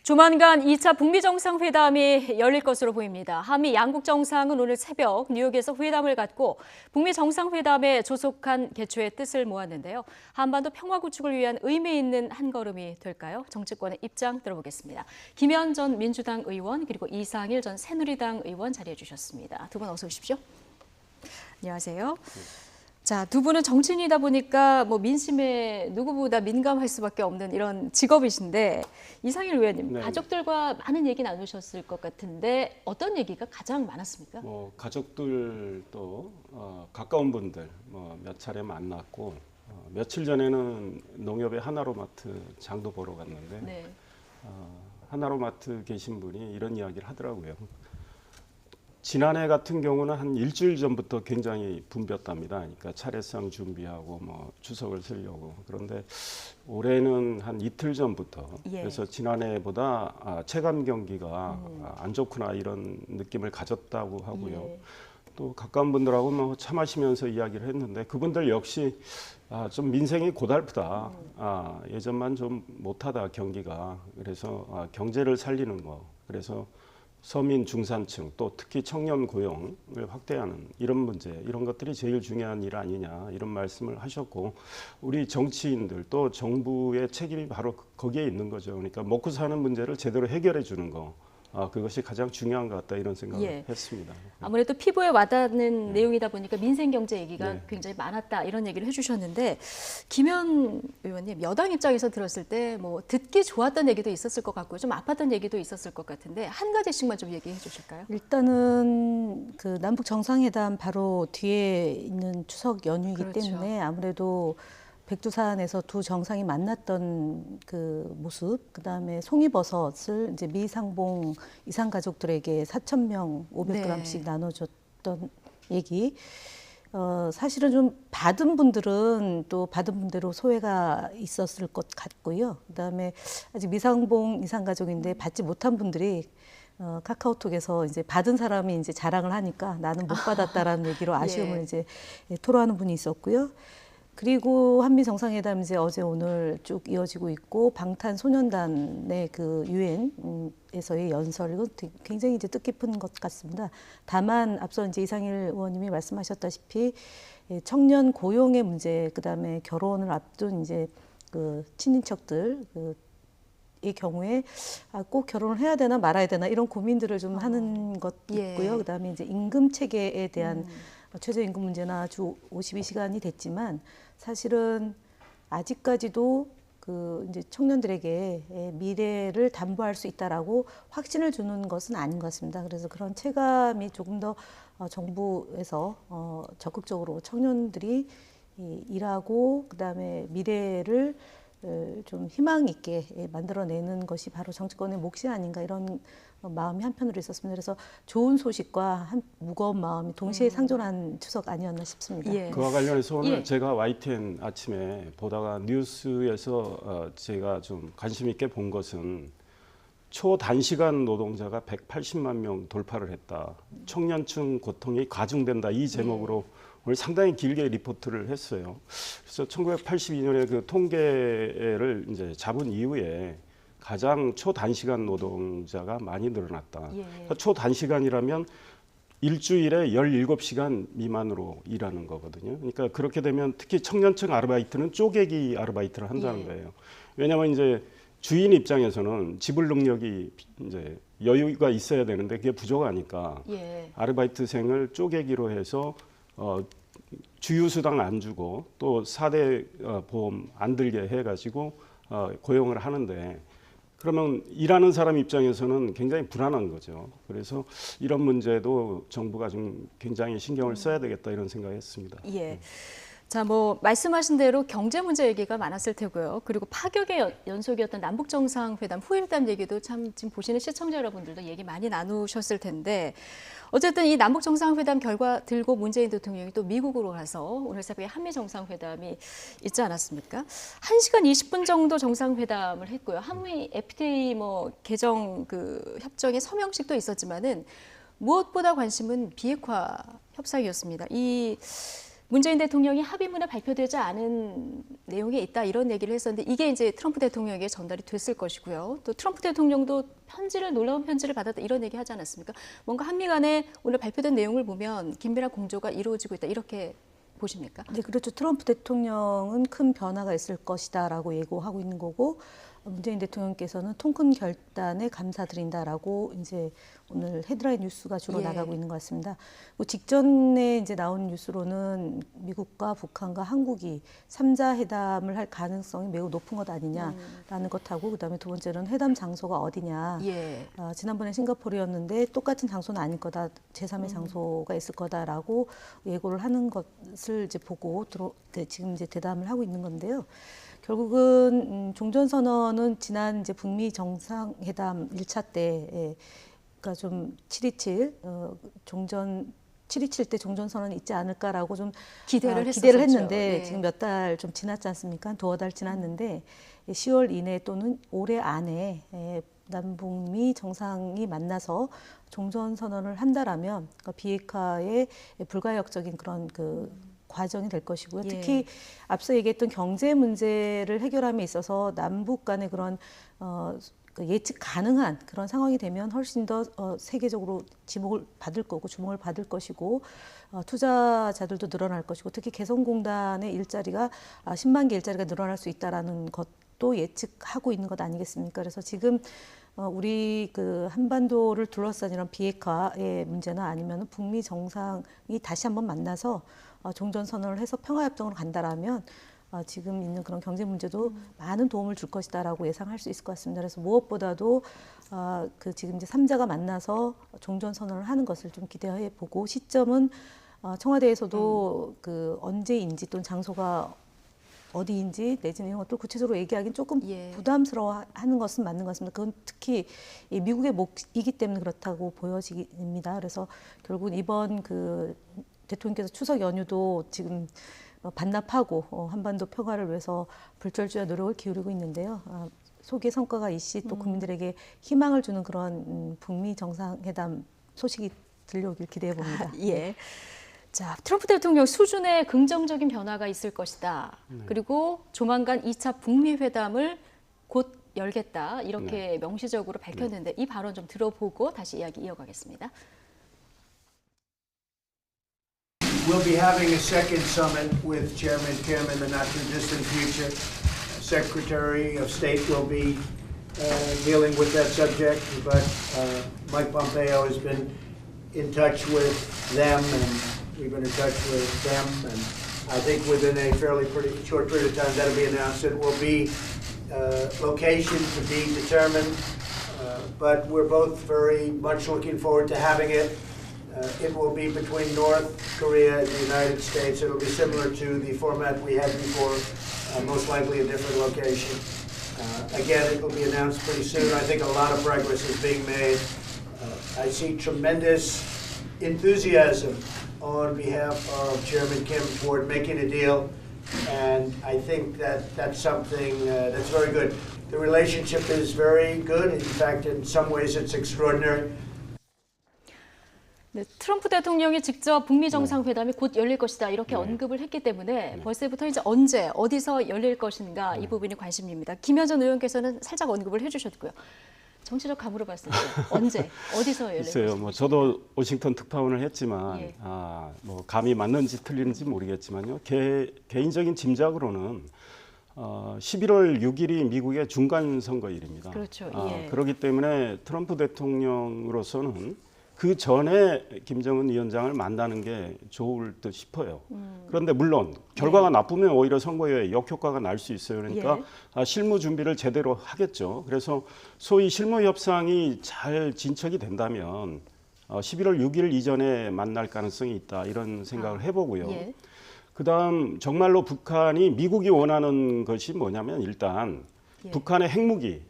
조만간 2차 북미 정상회담이 열릴 것으로 보입니다. 한미 양국 정상은 오늘 새벽 뉴욕에서 회담을 갖고 북미 정상회담에 조속한 개최의 뜻을 모았는데요. 한반도 평화 구축을 위한 의미 있는 한 걸음이 될까요? 정치권의 입장 들어보겠습니다. 김현 전 민주당 의원 그리고 이상일 전 새누리당 의원 자리해 주셨습니다. 두 분 어서 오십시오. 안녕하세요. 자, 두 분은 정치인이다 보니까 민심에 누구보다 민감할 수밖에 없는 이런 직업이신데 이상일 의원님, 네. 가족들과 많은 얘기 나누셨을 것 같은데 어떤 얘기가 가장 많았습니까? 가족들도 가까운 분들 몇 차례 만났고 며칠 전에는 농협의 하나로마트 장도 보러 갔는데 네. 하나로마트 계신 분이 이런 이야기를 하더라고요. 지난해 같은 경우는 한 일주일 전부터 굉장히 붐볐답니다. 그러니까 차례상 준비하고 추석을 쓰려고. 그런데 올해는 한 이틀 전부터 예. 그래서 지난해보다 체감 경기가 안 좋구나 이런 느낌을 가졌다고 하고요. 예. 또 가까운 분들하고 차 마시면서 이야기를 했는데 그분들 역시 좀 민생이 고달프다. 예전만 좀 못하다 경기가. 그래서 경제를 살리는 거. 그래서 서민 중산층 또 특히 청년 고용을 확대하는 이런 문제 이런 것들이 제일 중요한 일 아니냐 이런 말씀을 하셨고 우리 정치인들 또 정부의 책임이 바로 거기에 있는 거죠. 그러니까 먹고 사는 문제를 제대로 해결해 주는 거 그것이 가장 중요한 것 같다 이런 생각을 예. 했습니다. 아무래도 피부에 와닿는 내용이다 보니까 민생 경제 얘기가 네. 굉장히 많았다 이런 얘기를 해주셨는데 김현 의원님 여당 입장에서 들었을 때 듣기 좋았던 얘기도 있었을 것 같고요, 좀 아팠던 얘기도 있었을 것 같은데 한 가지씩만 좀 얘기해 주실까요? 일단은 그 남북 정상회담 바로 뒤에 있는 추석 연휴이기 그렇죠. 때문에 아무래도 백두산에서 두 정상이 만났던 그 모습, 그 다음에 송이버섯을 이제 미상봉 이상 가족들에게 4,000명 500g씩 나눠줬던 얘기. 사실은 좀 받은 분들은 또 받은 분대로 소외가 있었을 것 같고요. 그 다음에 아직 미상봉 이상 가족인데 받지 못한 분들이 카카오톡에서 이제 받은 사람이 이제 자랑을 하니까 나는 못 받았다라는 얘기로 아쉬움을 예. 이제 토로하는 분이 있었고요. 그리고 한미 정상회담 이제 어제 오늘 쭉 이어지고 있고 방탄소년단의 그 유엔에서의 연설 이건 굉장히 이제 뜻깊은 것 같습니다. 다만 앞서 이제 이상일 의원님이 말씀하셨다시피 청년 고용의 문제, 그다음에 결혼을 앞둔 이제 그 친인척들 이 경우에 꼭 결혼을 해야 되나 말아야 되나 이런 고민들을 좀 하는 것 있고요. 예. 그다음에 이제 임금 체계에 대한 최저임금 문제나 주 52시간이 됐지만 사실은 아직까지도 그 이제 청년들에게 미래를 담보할 수 있다라고 확신을 주는 것은 아닌 것 같습니다. 그래서 그런 체감이 조금 더 정부에서 적극적으로 청년들이 일하고 그다음에 미래를 좀 희망 있게 만들어내는 것이 바로 정치권의 몫이 아닌가 이런 마음이 한편으로 있었습니다. 그래서 좋은 소식과 무거운 마음이 동시에 상존한 추석 아니었나 싶습니다. 예. 그와 관련해서 오늘 예. 제가 YTN 아침에 보다가 뉴스에서 제가 좀 관심 있게 본 것은 초단시간 노동자가 180만 명 돌파를 했다. 청년층 고통이 가중된다. 이 제목으로 오늘 상당히 길게 리포트를 했어요. 그래서 1982년에 그 통계를 이제 잡은 이후에 가장 초단시간 노동자가 많이 늘어났다. 예. 그러니까 초단시간이라면 일주일에 17시간 미만으로 일하는 거거든요. 그러니까 그렇게 되면 특히 청년층 아르바이트는 쪼개기 아르바이트를 한다는 예. 거예요. 왜냐하면 이제 주인 입장에서는 지불 능력이 이제 여유가 있어야 되는데 그게 부족하니까 예. 아르바이트생을 쪼개기로 해서 주휴수당 안 주고 또 4대 보험 안 들게 해가지고 고용을 하는데 그러면 일하는 사람 입장에서는 굉장히 불안한 거죠. 그래서 이런 문제도 정부가 좀 굉장히 신경을 써야 되겠다 이런 생각했습니다. 예. 자, 말씀하신 대로 경제 문제 얘기가 많았을 테고요. 그리고 파격의 연속이었던 남북 정상회담, 후일담 얘기도 참 지금 보시는 시청자 여러분들도 얘기 많이 나누셨을 텐데 어쨌든 이 남북 정상회담 결과 들고 문재인 대통령이 또 미국으로 가서 오늘 새벽에 한미 정상회담이 있지 않았습니까? 1시간 20분 정도 정상회담을 했고요. 한미 FTA 개정 그 협정의 서명식도 있었지만은 무엇보다 관심은 비핵화 협상이었습니다. 이 문재인 대통령이 합의문에 발표되지 않은 내용이 있다 이런 얘기를 했었는데 이게 이제 트럼프 대통령에게 전달이 됐을 것이고요. 또 트럼프 대통령도 놀라운 편지를 받았다 이런 얘기 하지 않았습니까? 뭔가 한미 간에 오늘 발표된 내용을 보면 긴밀한 공조가 이루어지고 있다 이렇게 보십니까? 네, 그렇죠. 트럼프 대통령은 큰 변화가 있을 것이다라고 예고하고 있는 거고 문재인 대통령께서는 통큰 결단에 감사드린다라고 이제 오늘 헤드라인 뉴스가 주로 예. 나가고 있는 것 같습니다. 뭐 직전에 이제 나온 뉴스로는 미국과 북한과 한국이 3자 회담을 할 가능성이 매우 높은 것 아니냐라는 것하고 그다음에 두 번째는 회담 장소가 어디냐. 예. 지난번에 싱가포르였는데 똑같은 장소는 아닐 거다. 제3의 장소가 있을 거다라고 예고를 하는 것을 이제 보고 지금 이제 대담을 하고 있는 건데요. 결국은 종전선언은 지난 이제 북미 정상회담 1차 때, 그러니까 좀 727 727 때 종전선언이 있지 않을까라고 좀 기대를 했는데 네. 지금 몇 달 좀 지났지 않습니까? 한 두어 달 지났는데 10월 이내 또는 올해 안에 남북미 정상이 만나서 종전선언을 한다라면 그러니까 비핵화의 불가역적인 그런 그 과정이 될 것이고요. 예. 특히 앞서 얘기했던 경제 문제를 해결함에 있어서 남북 간의 그런 그 예측 가능한 그런 상황이 되면 훨씬 더 세계적으로 주목을 받을 것이고 투자자들도 늘어날 것이고 특히 개성공단의 일자리가 10만 개 일자리가 늘어날 수 있다라는 것도 예측하고 있는 것 아니겠습니까? 그래서 지금 우리 그 한반도를 둘러싼 이런 비핵화의 문제나 아니면 북미 정상이 다시 한번 만나서 종전선언을 해서 평화협정으로 간다라면 지금 있는 그런 경제 문제도 많은 도움을 줄 것이다라고 예상할 수 있을 것 같습니다. 그래서 무엇보다도 그 지금 이제 3자가 만나서 종전선언을 하는 것을 좀 기대해 보고 시점은 청와대에서도 그 언제인지 또는 장소가 어디인지 내지는 이런 것도 구체적으로 얘기하기는 조금 예. 부담스러워하는 것은 맞는 것 같습니다. 그건 특히 이 미국의 몫이기 때문에 그렇다고 보여집니다. 그래서 결국은 이번 그 대통령께서 추석 연휴도 지금 반납하고 한반도 평화를 위해서 불철주야 노력을 기울이고 있는데요. 소기의 성과가 있이 또 국민들에게 희망을 주는 그런 북미 정상회담 소식이 들려오길 기대해 봅니다. 예. 자, 트럼프 대통령 수준의 긍정적인 변화가 있을 것이다. 그리고 조만간 2차 북미 회담을 곧 열겠다. 이렇게 명시적으로 밝혔는데 이 발언 좀 들어보고 다시 이야기 이어가겠습니다. We'll be having a second summit with Chairman Kim in the not too distant future. Secretary of State will be dealing with that subject, but Mike Pompeo has been in touch with them, and we've been in touch with them, and I think within a pretty short period of time that'll be announced. It will be location to be determined, but we're both very much looking forward to having it. It will be between North Korea and the United States. It'll be similar to the format we had before, most likely a different location. Again, it will be announced pretty soon. I think a lot of progress is being made. I see tremendous enthusiasm on behalf of Chairman Kim toward making a deal, and I think that that's something that's very good. The relationship is very good. In fact, in some ways, it's extraordinary. 네, 트럼프 대통령이 직접 북미 정상회담이 곧 열릴 것이다 이렇게 언급을 했기 때문에 벌써부터 이제 언제 어디서 열릴 것인가 이 부분이 관심입니다. 김현정 의원께서는 살짝 언급을 해주셨고요. 정치적 감으로 봤을 때 언제 어디서 열릴 글쎄요, 것인가? 뭐 저도 워싱턴 특파원을 했지만 예. 뭐 감이 맞는지 틀리는지 모르겠지만요. 개인적인 짐작으로는 11월 6일이 미국의 중간 선거일입니다. 그렇죠. 예. 그렇기 때문에 트럼프 대통령으로서는 그 전에 김정은 위원장을 만나는 게 좋을 듯 싶어요. 그런데 물론 결과가 나쁘면 오히려 선거에 역효과가 날 수 있어요. 그러니까 실무 준비를 제대로 하겠죠. 그래서 소위 실무 협상이 잘 진척이 된다면 11월 6일 이전에 만날 가능성이 있다 이런 생각을 해보고요. 예. 그다음 정말로 북한이 미국이 원하는 것이 뭐냐면 일단 북한의 핵무기,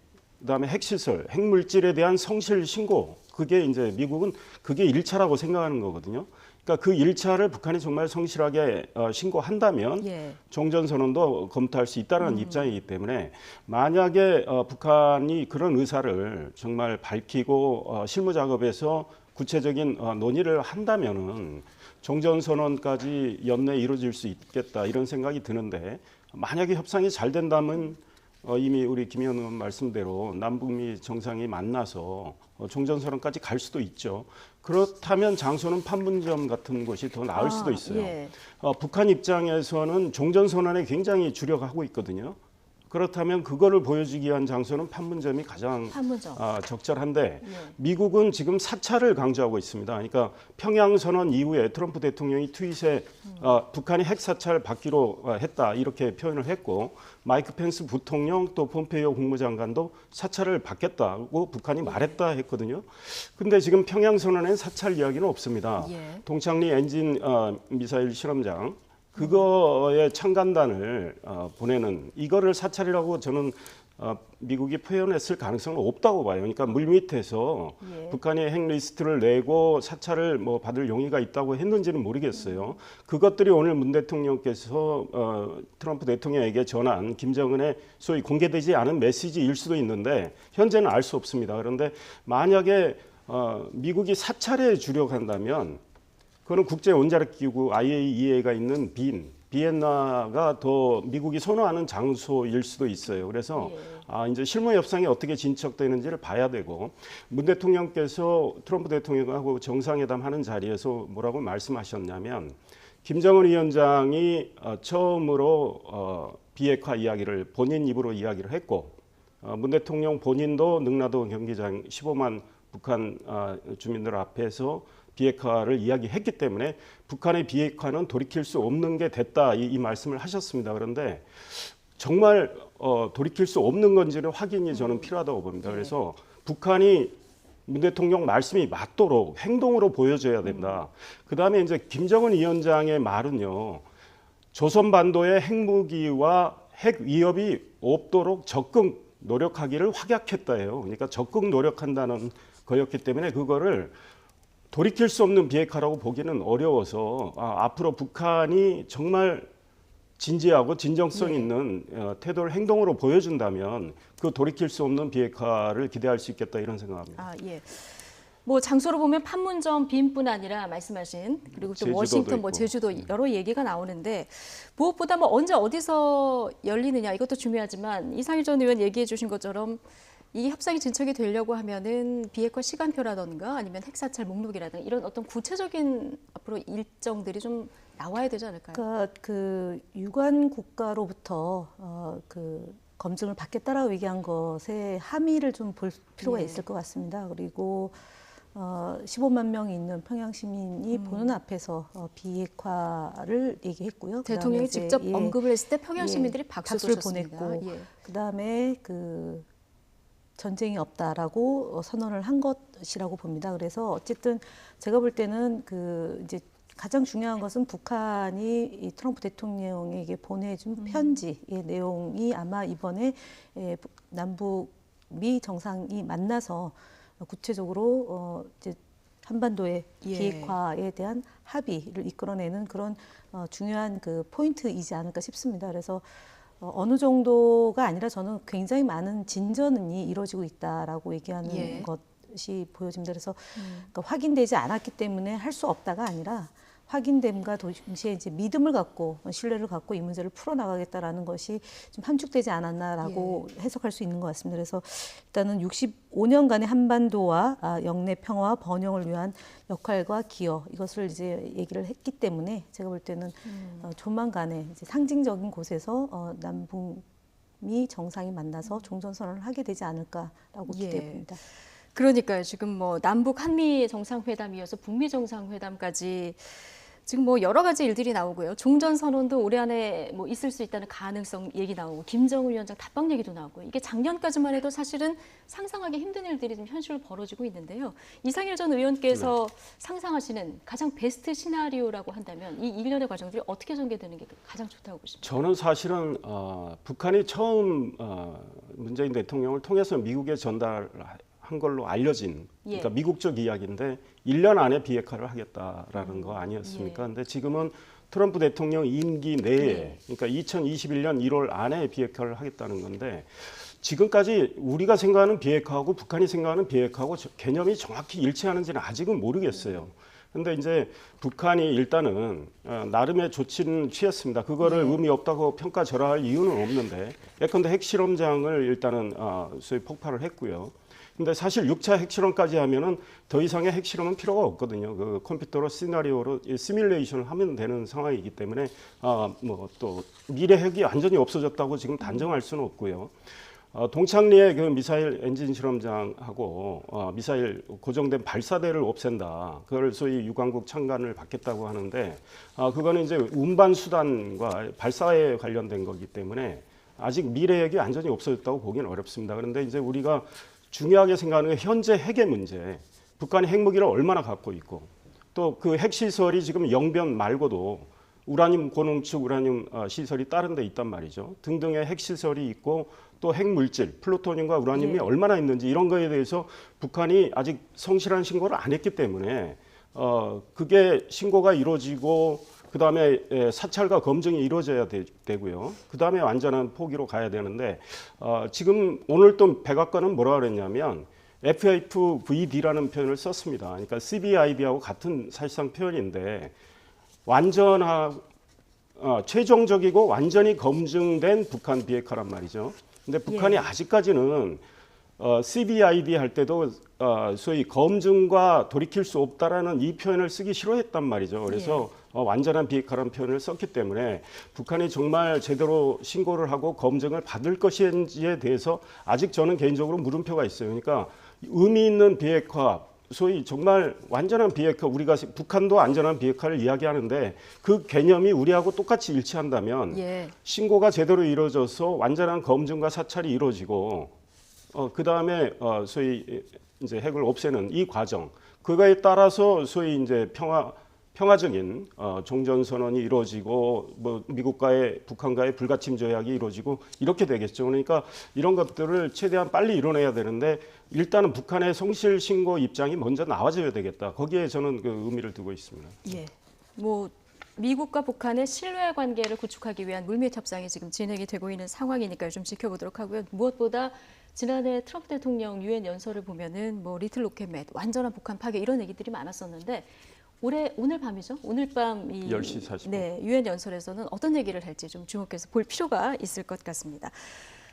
그다음에 핵시설, 핵물질에 대한 성실 신고 그게 이제 미국은 그게 1차라고 생각하는 거거든요. 그러니까 그 1차를 북한이 정말 성실하게 신고한다면 종전선언도 검토할 수 있다는 입장이기 때문에 만약에 북한이 그런 의사를 정말 밝히고 실무 작업에서 구체적인 논의를 한다면은 종전선언까지 연내 이루어질 수 있겠다 이런 생각이 드는데 만약에 협상이 잘 된다면 이미 우리 김 의원 말씀대로 남북미 정상이 만나서 종전선언까지 갈 수도 있죠. 그렇다면 장소는 판문점 같은 곳이 더 나을 수도 있어요. 예. 북한 입장에서는 종전선언에 굉장히 주력하고 있거든요. 그렇다면 그거를 보여주기 위한 장소는 판문점이 가장 판문점. 적절한데 예. 미국은 지금 사찰을 강조하고 있습니다. 그러니까 평양선언 이후에 트럼프 대통령이 트윗에 북한이 핵사찰 받기로 했다 이렇게 표현을 했고 마이크 펜스 부통령 또 폼페이오 국무장관도 사찰을 받겠다고 북한이 말했다 했거든요. 근데 지금 평양선언엔 사찰 이야기는 없습니다. 예. 동창리 엔진 미사일 실험장 그거에 참관단을 보내는 이거를 사찰이라고 저는 미국이 표현했을 가능성은 없다고 봐요. 그러니까 물밑에서 예. 북한이 핵 리스트를 내고 사찰을 뭐 받을 용의가 있다고 했는지는 모르겠어요. 그것들이 오늘 문 대통령께서 트럼프 대통령에게 전한 김정은의 소위 공개되지 않은 메시지일 수도 있는데 현재는 알 수 없습니다. 그런데 만약에 미국이 사찰에 주력한다면 그거는 국제 원자력 기구 IAEA가 있는 비엔나가 더 미국이 선호하는 장소일 수도 있어요. 그래서 이제 실무 협상이 어떻게 진척되는지를 봐야 되고 문 대통령께서 트럼프 대통령하고 정상회담 하는 자리에서 뭐라고 말씀하셨냐면 김정은 위원장이 처음으로 비핵화 이야기를 본인 입으로 이야기를 했고 문 대통령 본인도 능라도 경기장 15만 북한 주민들 앞에서 비핵화를 이야기했기 때문에 북한의 비핵화는 돌이킬 수 없는 게 됐다 이 말씀을 하셨습니다. 그런데 정말 돌이킬 수 없는 건지를 확인이 저는 필요하다고 봅니다. 그래서 북한이 문 대통령 말씀이 맞도록 행동으로 보여줘야 된다. 그다음에 이제 김정은 위원장의 말은요. 조선반도에 핵무기와 핵 위협이 없도록 적극 노력하기를 확약했다예요. 그러니까 적극 노력한다는 거였기 때문에 그거를 돌이킬 수 없는 비핵화라고 보기는 어려워서 앞으로 북한이 정말 진지하고 진정성 있는 태도를 행동으로 보여준다면 그 돌이킬 수 없는 비핵화를 기대할 수 있겠다 이런 생각합니다. 예. 뭐 장소로 보면 판문점 빈뿐 아니라 말씀하신 그리고 또 워싱턴, 뭐 제주도 여러 얘기가 나오는데 무엇보다 뭐 언제 어디서 열리느냐 이것도 중요하지만 이상일 전 의원 얘기해 주신 것처럼 이 협상이 진척이 되려고 하면은 비핵화 시간표라든가 아니면 핵사찰 목록이라든가 이런 어떤 구체적인 앞으로 일정들이 좀 나와야 되지 않을까요? 그러니까 그 유관 국가로부터 그 검증을 받겠다라고 얘기한 것에 함의를 좀 볼 필요가 있을 것 같습니다. 그리고 15만 명이 있는 평양 시민이 보는 앞에서 비핵화를 얘기했고요. 대통령이 직접 예, 언급을 했을 때 평양 시민들이 박수를 보냈고, 예. 그다음에 그 전쟁이 없다라고 선언을 한 것이라고 봅니다. 그래서 어쨌든 제가 볼 때는 그 이제 가장 중요한 것은 북한이 이 트럼프 대통령에게 보내준 편지의 내용이 아마 이번에 남북미 정상이 만나서 구체적으로 이제 한반도의 비핵화에 대한 합의를 이끌어내는 그런 중요한 그 포인트이지 않을까 싶습니다. 그래서 어느 정도가 아니라 저는 굉장히 많은 진전이 이루어지고 있다라고 얘기하는 것이 보여집니다. 그래서 그러니까 확인되지 않았기 때문에 할 수 없다가 아니라 확인됨과 동시에 이제 믿음을 갖고 신뢰를 갖고 이 문제를 풀어나가겠다라는 것이 좀 함축되지 않았나라고 해석할 수 있는 것 같습니다. 그래서 일단은 65년간의 한반도와 영내 평화와 번영을 위한 역할과 기여 이것을 이제 얘기를 했기 때문에 제가 볼 때는 조만간에 이제 상징적인 곳에서 남북미 정상이 만나서 종전선언을 하게 되지 않을까라고 기대합니다. 그러니까요. 지금 뭐 남북 한미 정상회담이어서 북미 정상회담까지 지금 뭐 여러 가지 일들이 나오고요. 종전 선언도 올해 안에 뭐 있을 수 있다는 가능성 얘기 나오고 김정은 위원장 답방 얘기도 나오고 이게 작년까지만 해도 사실은 상상하기 힘든 일들이 좀 현실로 벌어지고 있는데요. 이상일 전 의원께서 상상하시는 가장 베스트 시나리오라고 한다면 이 일련의 과정들이 어떻게 전개되는 게 가장 좋다고 보십니까? 저는 사실은 북한이 처음 문재인 대통령을 통해서 미국에 전달한 걸로 알려진 그러니까 미국적 이야기인데 1년 안에 비핵화를 하겠다라는 거 아니었습니까? 근데 지금은 트럼프 대통령 임기 내에 그러니까 2021년 1월 안에 비핵화를 하겠다는 건데 지금까지 우리가 생각하는 비핵화하고 북한이 생각하는 비핵화하고 개념이 정확히 일치하는지는 아직은 모르겠어요. 근데 이제 북한이 일단은 나름의 조치는 취했습니다. 그거를 의미 없다고 평가절하할 이유는 없는데 예컨대 핵실험장을 일단은 소위 폭발을 했고요. 근데 사실 6차 핵실험까지 하면은 더 이상의 핵실험은 필요가 없거든요. 그 컴퓨터로 시나리오로 시뮬레이션을 하면 되는 상황이기 때문에 뭐 또 미래 핵이 완전히 없어졌다고 지금 단정할 수는 없고요. 동창리의 그 미사일 엔진 실험장하고 미사일 고정된 발사대를 없앤다. 그걸 소위 유관국 창간을 받겠다고 하는데 그거는 이제 운반 수단과 발사에 관련된 거기 때문에 아직 미래 핵이 완전히 없어졌다고 보기는 어렵습니다. 그런데 이제 우리가 중요하게 생각하는 게 현재 핵의 문제. 북한이 핵무기를 얼마나 갖고 있고 또 그 핵시설이 지금 영변 말고도 우라늄 고농축 우라늄 시설이 다른 데 있단 말이죠. 등등의 핵시설이 있고 또 핵물질, 플루토늄과 우라늄이 얼마나 있는지 이런 거에 대해서 북한이 아직 성실한 신고를 안 했기 때문에 그게 신고가 이루어지고 그다음에 사찰과 검증이 이루어져야 되고요. 그다음에 완전한 포기로 가야 되는데 지금 오늘 또 백악관은 뭐라 그랬냐면 FFVD라는 표현을 썼습니다. 그러니까 CBID하고 같은 사실상 표현인데 최종적이고 완전히 검증된 북한 비핵화란 말이죠. 근데 북한이 아직까지는 CBID 할 때도 소위 검증과 돌이킬 수 없다라는 이 표현을 쓰기 싫어했단 말이죠. 그래서 완전한 비핵화라는 표현을 썼기 때문에 북한이 정말 제대로 신고를 하고 검증을 받을 것인지에 대해서 아직 저는 개인적으로 물음표가 있어요. 그러니까 의미 있는 비핵화, 소위 정말 완전한 비핵화, 우리가 북한도 안전한 비핵화를 이야기하는데 그 개념이 우리하고 똑같이 일치한다면 신고가 제대로 이루어져서 완전한 검증과 사찰이 이루어지고 그 다음에 소위 이제 핵을 없애는 이 과정, 그거에 따라서 소위 이제 평화적인 종전선언이 이루어지고 뭐 미국과의 북한과의 불가침 조약이 이루어지고 이렇게 되겠죠. 그러니까 이런 것들을 최대한 빨리 이뤄내야 되는데 일단은 북한의 성실 신고 입장이 먼저 나와줘야 되겠다. 거기에 저는 그 의미를 두고 있습니다. 예. 뭐 미국과 북한의 신뢰 관계를 구축하기 위한 물밑 협상이 지금 진행이 되고 있는 상황이니까요. 좀 지켜보도록 하고요. 무엇보다 지난해 트럼프 대통령 유엔 연설을 보면은 뭐 리틀 로켓맷, 완전한 북한 파괴 이런 얘기들이 많았었는데 오늘 밤이죠. 오늘 밤 10시 40분. 유엔 연설에서는 어떤 얘기를 할지 좀 주목해서 볼 필요가 있을 것 같습니다.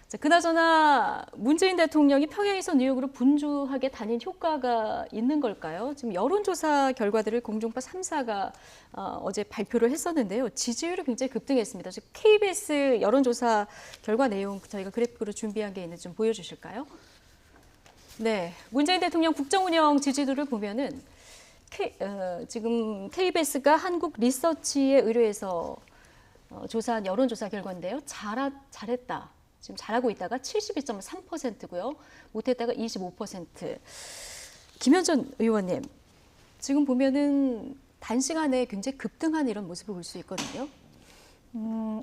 자, 그나저나 문재인 대통령이 평양에서 뉴욕으로 분주하게 다닌 효과가 있는 걸까요? 지금 여론조사 결과들을 공중파 3사가 어제 발표를 했었는데요. 지지율이 굉장히 급등했습니다. 지금 KBS 여론조사 결과 내용 저희가 그래픽으로 준비한 게 있는지 좀 보여주실까요? 네, 문재인 대통령 국정운영 지지도를 보면은 지금 KBS가 한국 리서치에 의뢰해서 조사한 여론조사 결과인데요. 잘했다. 지금 잘하고 있다가 72.3%고요. 못했다가 25%. 김현전 의원님, 지금 보면은 단시간에 굉장히 급등한 이런 모습을 볼 수 있거든요.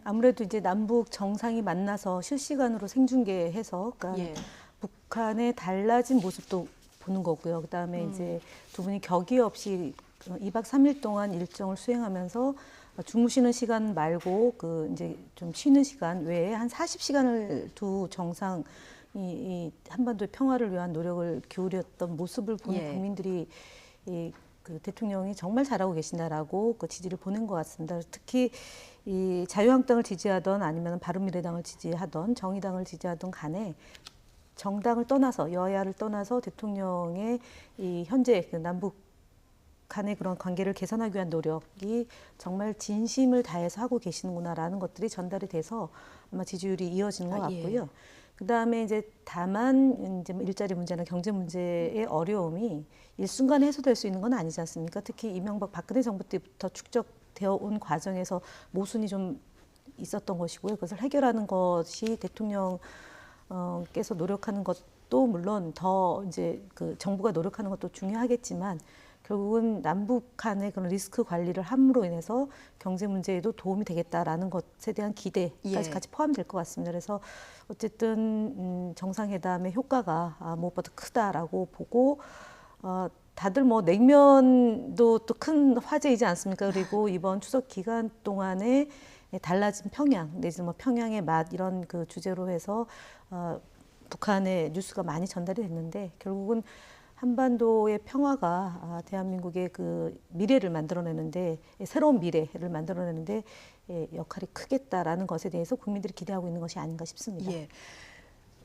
아무래도 이제 남북 정상이 만나서 실시간으로 생중계해서 그러니까 북한의 달라진 모습도 보는 거고요. 그다음에 이제 두 분이 격의 없이 2박 3일 동안 일정을 수행하면서 주무시는 시간 말고 그 이제 좀 쉬는 시간 외에 한 40시간을 두 정상이 이 한반도의 평화를 위한 노력을 기울였던 모습을 보는 국민들이 그 대통령이 정말 잘하고 계신다라고 그 지지를 보낸 것 같습니다. 특히 이 자유한국당을 지지하던 아니면 바른미래당을 지지하던 정의당을 지지하던 간에 정당을 떠나서 여야를 떠나서 대통령의 이 현재 그 남북 간의 그런 관계를 개선하기 위한 노력이 정말 진심을 다해서 하고 계시는구나라는 것들이 전달이 돼서 아마 지지율이 이어지는 것 같고요. 그다음에 이제 다만 이제 일자리 문제나 경제 문제의 어려움이 일순간에 해소될 수 있는 건 아니지 않습니까? 특히 이명박 박근혜 정부 때부터 축적되어 온 과정에서 모순이 좀 있었던 것이고요. 그것을 해결하는 것이 대통령께서 노력하는 것도 물론 더 이제 그 정부가 노력하는 것도 중요하겠지만 결국은 남북 간의 그런 리스크 관리를 함으로 인해서 경제 문제에도 도움이 되겠다라는 것에 대한 기대까지 같이 포함될 것 같습니다. 그래서 어쨌든 정상회담의 효과가 무엇보다 크다라고 보고 다들 뭐 냉면도 또 큰 화제이지 않습니까? 그리고 이번 추석 기간 동안에 달라진 평양 내지 뭐 평양의 맛 이런 그 주제로 해서 북한의 뉴스가 많이 전달이 됐는데 결국은 한반도의 평화가 대한민국의 그 미래를 만들어내는데 새로운 미래를 만들어내는데 역할이 크겠다라는 것에 대해서 국민들이 기대하고 있는 것이 아닌가 싶습니다. 예.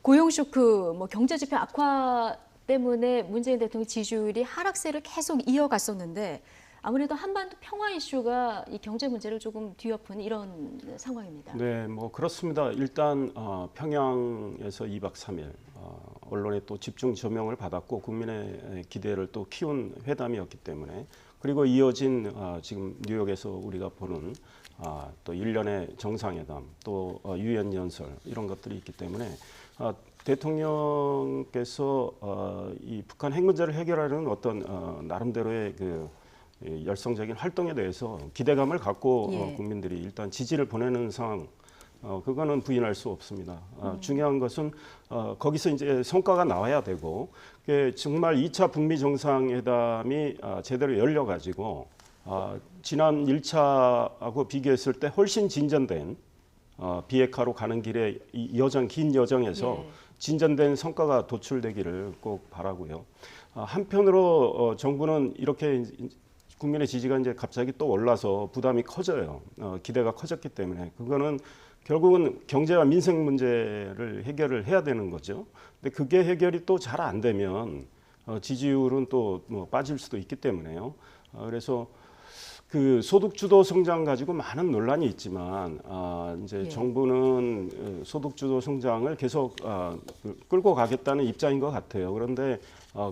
고용 쇼크, 뭐 경제 지표 악화 때문에 문재인 대통령 지지율이 하락세를 계속 이어갔었는데 아무래도 한반도 평화 이슈가 이 경제 문제를 조금 뒤엎은 이런 상황입니다. 네, 뭐 그렇습니다. 일단 평양에서 2박 3일 언론에 또 집중 조명을 받았고 국민의 기대를 또 키운 회담이었기 때문에 그리고 이어진 지금 뉴욕에서 우리가 보는 또 일련의 정상회담 또 유엔 연설 이런 것들이 있기 때문에 대통령께서 이 북한 핵 문제를 해결하려는 어떤 나름대로의 그 열성적인 활동에 대해서 기대감을 갖고 예. 국민들이 일단 지지를 보내는 상황, 그거는 부인할 수 없습니다. 중요한 것은 거기서 이제 성과가 나와야 되고 정말 2차 북미 정상회담이 제대로 열려가지고 지난 1차하고 비교했을 때 훨씬 진전된 비핵화로 가는 길에 이 여정, 긴 여정에서 예. 진전된 성과가 도출되기를 꼭 바라고요. 한편으로 정부는 이렇게 국민의 지지가 이제 갑자기 또 올라서 부담이 커져요. 기대가 커졌기 때문에 그거는 결국은 경제와 민생 문제를 해결을 해야 되는 거죠. 근데 그게 해결이 또 잘 안 되면 지지율은 또 뭐 빠질 수도 있기 때문에요. 그래서 그 소득 주도 성장 가지고 많은 논란이 있지만 이제 예. 정부는 소득 주도 성장을 계속 끌고 가겠다는 입장인 것 같아요. 그런데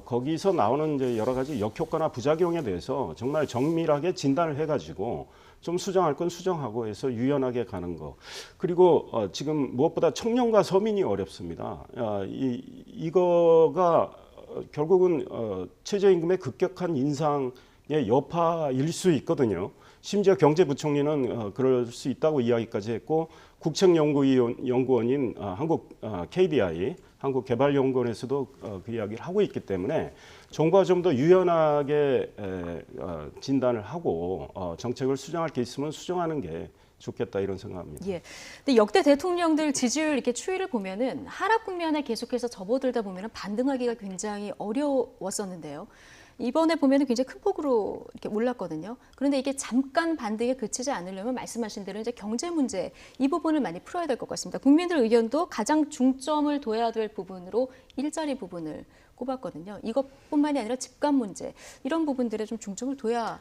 거기서 나오는 이제 여러 가지 역효과나 부작용에 대해서 정말 정밀하게 진단을 해가지고 좀 수정할 건 수정하고 해서 유연하게 가는 거. 그리고 지금 무엇보다 청년과 서민이 어렵습니다. 이거가 결국은 최저임금의 급격한 인상의 여파일 수 있거든요. 심지어 경제부총리는 그럴 수 있다고 이야기까지 했고 국책연구원인 한국 KDI, 한국개발연구원에서도 그 이야기를 하고 있기 때문에 정부가 좀 더 유연하게 진단을 하고 정책을 수정할 게 있으면 수정하는 게 좋겠다 이런 생각합니다. 예. 근데 역대 대통령들 지지율 이렇게 추이를 보면은 하락 국면에 계속해서 접어들다 보면은 반등하기가 굉장히 어려웠었는데요. 이번에 보면은 굉장히 큰 폭으로 이렇게 올랐거든요. 그런데 이게 잠깐 반등에 그치지 않으려면 말씀하신 대로 이제 경제 문제 이 부분을 많이 풀어야 될 것 같습니다. 국민들 의견도 가장 중점을 둬야 될 부분으로 일자리 부분을 꼽았거든요. 이것뿐만이 아니라 집값 문제 이런 부분들에 좀 중점을 둬야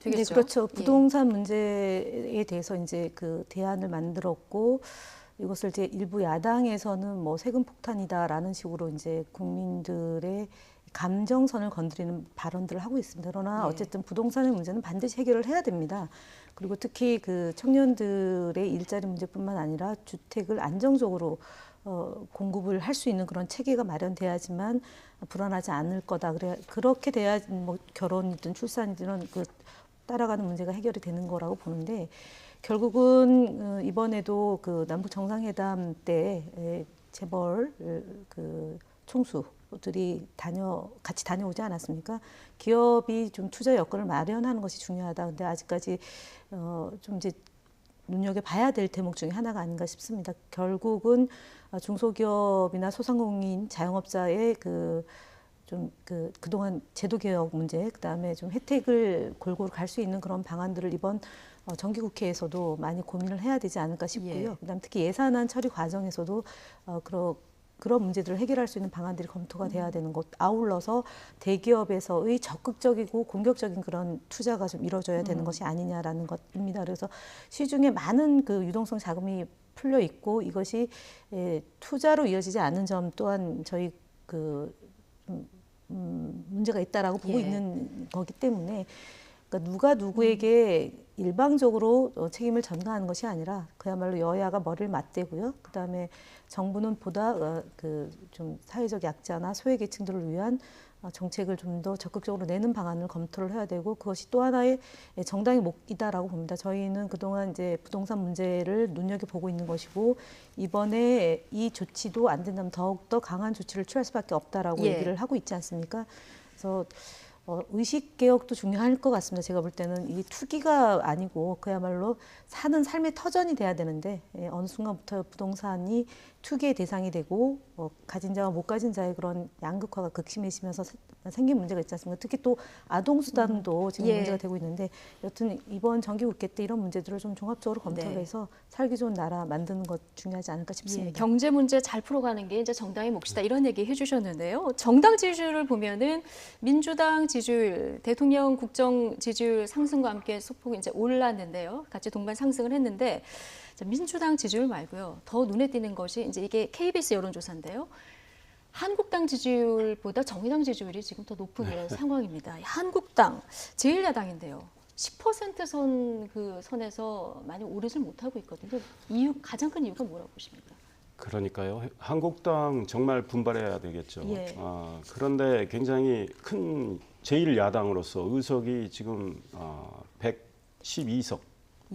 되겠죠. 네, 그렇죠. 부동산 문제에 대해서 이제 그 대안을 만들었고 이것을 이제 일부 야당에서는 뭐 세금 폭탄이다라는 식으로 이제 국민들의 감정선을 건드리는 발언들을 하고 있습니다. 그러나 어쨌든 부동산의 문제는 반드시 해결을 해야 됩니다. 그리고 특히 그 청년들의 일자리 문제뿐만 아니라 주택을 안정적으로 공급을 할 수 있는 그런 체계가 마련돼야지만 불안하지 않을 거다. 그렇게 돼야 뭐 결혼이든 출산이든 그 따라가는 문제가 해결이 되는 거라고 보는데 결국은 이번에도 그 남북 정상회담 때 재벌 그 총수들이 같이 다녀오지 않았습니까? 기업이 좀 투자 여건을 마련하는 것이 중요하다. 근데 아직까지 좀 이제 눈여겨봐야 될 대목 중에 하나가 아닌가 싶습니다. 결국은 중소기업이나 소상공인 자영업자의 그동안 제도 개혁 문제, 그다음에 좀 혜택을 골고루 갈 수 있는 그런 방안들을 이번 정기국회에서도 많이 고민을 해야 되지 않을까 싶고요. 예. 그다음 특히 예산안 처리 과정에서도 그런 문제들을 해결할 수 있는 방안들이 검토가 돼야 되는 것, 아울러서 대기업에서의 적극적이고 공격적인 그런 투자가 좀 이루어져야 되는 것이 아니냐라는 것입니다. 그래서 시중에 많은 그 유동성 자금이 풀려 있고 이것이 투자로 이어지지 않는 점 또한 저희 문제가 있다라고 보고 예. 있는 거기 때문에 그러니까 누가 누구에게 일방적으로 책임을 전가하는 것이 아니라 그야말로 여야가 머리를 맞대고요. 그다음에 정부는 보다 좀 사회적 약자나 소외계층들을 위한 정책을 좀 더 적극적으로 내는 방안을 검토를 해야 되고 그것이 또 하나의 정당의 목이다라고 봅니다. 저희는 그동안 이제 부동산 문제를 눈여겨보고 있는 것이고 이번에 이 조치도 안 된다면 더욱더 강한 조치를 취할 수밖에 없다라고 예. 얘기를 하고 있지 않습니까? 그래서 의식 개혁도 중요할 것 같습니다. 제가 볼 때는 이 투기가 아니고 그야말로 사는 삶의 터전이 돼야 되는데 어느 순간부터 부동산이 투기의 대상이 되고 가진 자와 못 가진 자의 그런 양극화가 극심해지면서 생긴 문제가 있지 않습니까? 특히 또 아동수당도 지금 예. 문제가 되고 있는데 여튼 이번 정기국회 때 이런 문제들을 좀 종합적으로 검토를 네. 해서 살기 좋은 나라 만드는 것 중요하지 않을까 예, 싶습니다. 경제 문제 잘 풀어가는 게 이제 정당의 몫이다 이런 얘기 해주셨는데요. 정당 지지율을 보면은 민주당 지지율, 대통령 국정 지지율 상승과 함께 소폭 이제 올랐는데요. 같이 동반 상승을 했는데 자, 민주당 지지율 말고요. 더 눈에 띄는 것이 이제 이게 KBS 여론조사인데요. 한국당 지지율보다 정의당 지지율이 지금 더 높은 이런 상황입니다. 한국당 제1야당인데요. 10% 그 선에서 많이 오르질 못하고 있거든요. 가장 큰 이유가 뭐라고 보십니까? 그러니까요. 한국당 정말 분발해야 되겠죠. 예. 그런데 굉장히 큰 제1야당으로서 의석이 지금 112석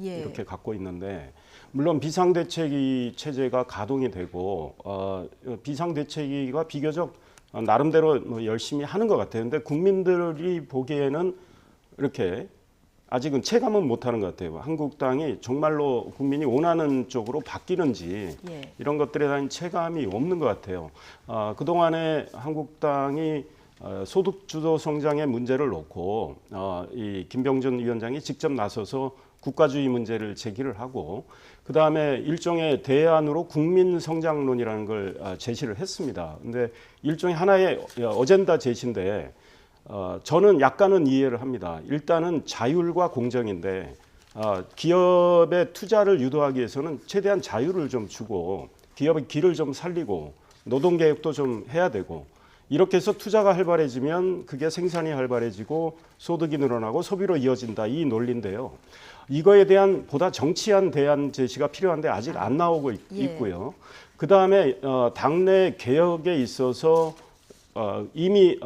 예. 이렇게 갖고 있는데 물론 비상대책위 체제가 가동이 되고 비상대책위가 비교적 나름대로 뭐 열심히 하는 것 같아요. 근데 국민들이 보기에는 이렇게 아직은 체감은 못하는 것 같아요. 한국당이 정말로 국민이 원하는 쪽으로 바뀌는지 예. 이런 것들에 대한 체감이 없는 것 같아요. 그동안에 한국당이 소득주도 성장의 문제를 놓고 이 김병준 위원장이 직접 나서서 국가주의 문제를 제기를 하고 그다음에 일종의 대안으로 국민성장론이라는 걸 제시를 했습니다. 근데 일종의 하나의 어젠다 제시인데 저는 약간은 이해를 합니다. 일단은 자율과 공정인데 기업의 투자를 유도하기 위해서는 최대한 자유를 좀 주고 기업의 길을 좀 살리고 노동개혁도 좀 해야 되고 이렇게 해서 투자가 활발해지면 그게 생산이 활발해지고 소득이 늘어나고 소비로 이어진다 이 논리인데요. 이거에 대한 보다 정치한 대안 제시가 필요한데 아직 안 나오고 있고요. 그다음에 당내 개혁에 있어서 이미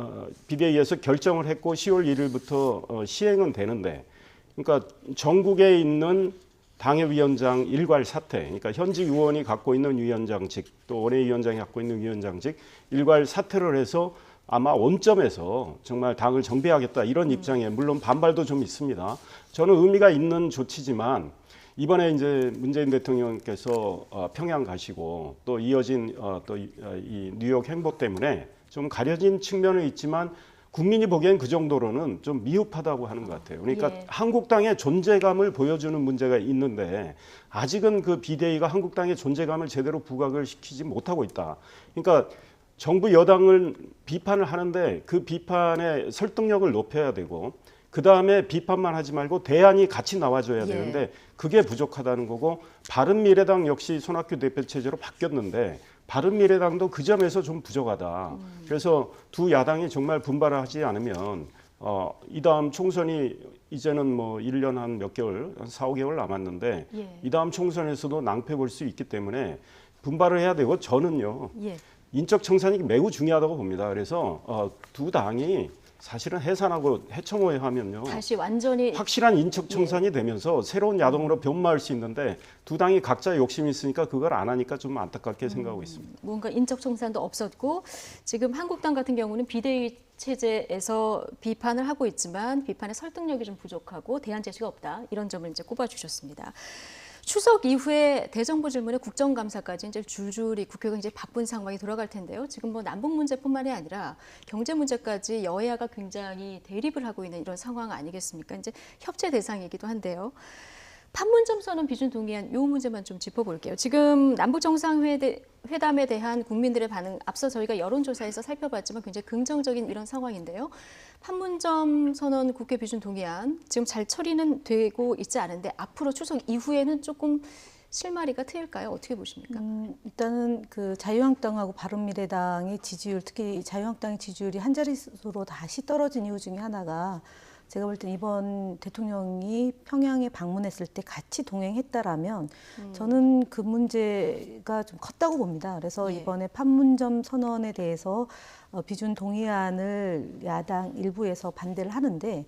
비대위에서 결정을 했고 10월 1일부터 시행은 되는데 그러니까 전국에 있는 당협위원장 일괄 사퇴, 그러니까 현직 의원이 갖고 있는 위원장직 또 원외위원장이 갖고 있는 위원장직 일괄 사퇴를 해서 아마 원점에서 정말 당을 정비하겠다 이런 입장에 물론 반발도 좀 있습니다. 저는 의미가 있는 조치지만 이번에 이제 문재인 대통령께서 평양 가시고 또 이어진 또 이 뉴욕 행보 때문에 좀 가려진 측면은 있지만 국민이 보기엔 그 정도로는 좀 미흡하다고 하는 것 같아요. 그러니까 예. 한국당의 존재감을 보여주는 문제가 있는데 아직은 그 비대위가 한국당의 존재감을 제대로 부각을 시키지 못하고 있다. 그러니까 정부 여당을 비판을 하는데 그 비판의 설득력을 높여야 되고 그다음에 비판만 하지 말고 대안이 같이 나와줘야 예. 되는데 그게 부족하다는 거고 바른미래당 역시 손학규 대표 체제로 바뀌었는데 바른미래당도 그 점에서 좀 부족하다. 그래서 두 야당이 정말 분발을 하지 않으면 이 다음 총선이 이제는 뭐 1년 한 몇 개월, 한 4, 5개월 남았는데 예. 이 다음 총선에서도 낭패 볼 수 있기 때문에 분발을 해야 되고 저는요. 예. 인적 청산이 매우 중요하다고 봅니다. 그래서 두 당이 사실은 해산하고 해청호하면요. 다시 완전히 확실한 인적 청산이 되면서 새로운 야당으로 변모할 수 있는데 두 당이 각자 욕심이 있으니까 그걸 안 하니까 좀 안타깝게 생각하고 있습니다. 뭔가 인적 청산도 없었고 지금 한국당 같은 경우는 비대위 체제에서 비판을 하고 있지만 비판의 설득력이 좀 부족하고 대안 제시가 없다 이런 점을 이제 꼽아주셨습니다. 추석 이후에 대정부 질문에 국정감사까지 이제 줄줄이 국회가 이제 바쁜 상황이 돌아갈 텐데요. 지금 뭐 남북 문제뿐만이 아니라 경제 문제까지 여야가 굉장히 대립을 하고 있는 이런 상황 아니겠습니까? 이제 협체 대상이기도 한데요. 판문점 선언 비준 동의안 이 문제만 좀 짚어볼게요. 지금 남북 정상회담에 대한 국민들의 반응 앞서 저희가 여론조사에서 살펴봤지만 굉장히 긍정적인 이런 상황인데요. 판문점 선언 국회 비준 동의안 지금 잘 처리는 되고 있지 않은데 앞으로 추석 이후에는 조금 실마리가 트일까요? 어떻게 보십니까? 일단은 그 자유한국당하고 바른미래당의 지지율, 특히 자유한국당의 지지율이 한 자릿수로 다시 떨어진 이유 중에 하나가 제가 볼 땐 이번 대통령이 평양에 방문했을 때 같이 동행했다라면 저는 그 문제가 좀 컸다고 봅니다. 그래서 예. 이번에 판문점 선언에 대해서 비준 동의안을 야당 일부에서 반대를 하는데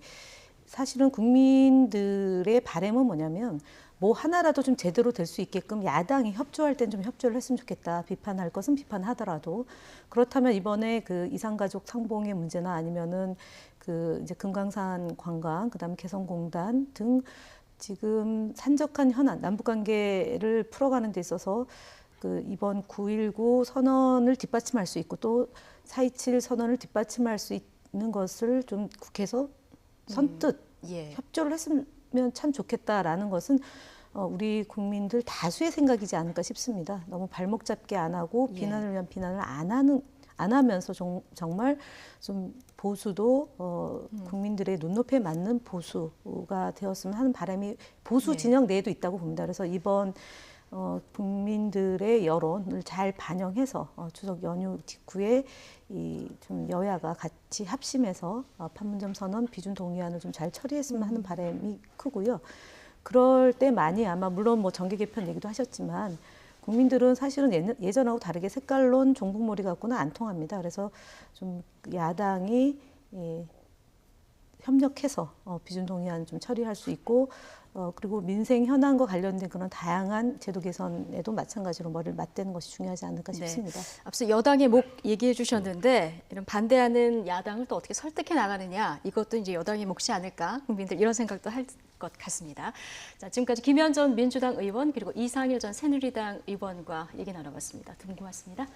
사실은 국민들의 바람은 뭐냐면 뭐 하나라도 좀 제대로 될 수 있게끔 야당이 협조할 땐 좀 협조를 했으면 좋겠다. 비판할 것은 비판하더라도. 그렇다면 이번에 그 이산가족 상봉의 문제나 아니면은 그 이제 금강산 관광, 그다음에 개성공단 등 지금 산적한 현안, 남북관계를 풀어가는 데 있어서 그 이번 9.19 선언을 뒷받침할 수 있고 또 4.27 선언을 뒷받침할 수 있는 것을 좀 국회에서 선뜻 예. 협조를 했으면 참 좋겠다라는 것은 우리 국민들 다수의 생각이지 않을까 싶습니다. 너무 발목 잡기 안 하고 비난을 위한 비난을 안 하면서 정말 좀 보수도 국민들의 눈높이에 맞는 보수가 되었으면 하는 바람이 보수 진영 내에도 있다고 봅니다. 그래서 이번 국민들의 여론을 잘 반영해서 추석 연휴 직후에 이 좀 여야가 같이 합심해서 판문점 선언 비준 동의안을 좀 잘 처리했으면 하는 바람이 크고요. 그럴 때 많이 아마 물론 뭐 정계 개편 얘기도 하셨지만 국민들은 사실은 예전하고 다르게 색깔론 종북몰이 갖고는 안 통합니다. 그래서 좀 야당이 협력해서 비준 동의안 좀 처리할 수 있고 그리고 민생 현안과 관련된 그런 다양한 제도 개선에도 마찬가지로 머리를 맞대는 것이 중요하지 않을까 싶습니다. 앞서 여당의 목 얘기해 주셨는데 이런 반대하는 야당을 또 어떻게 설득해 나가느냐 이것도 이제 여당의 몫이 아닐까 국민들 이런 생각도 할 것 같습니다. 자, 지금까지 김현정 민주당 의원 그리고 이상일 전 새누리당 의원과 얘기 나눠봤습니다. 두 분 고맙습니다.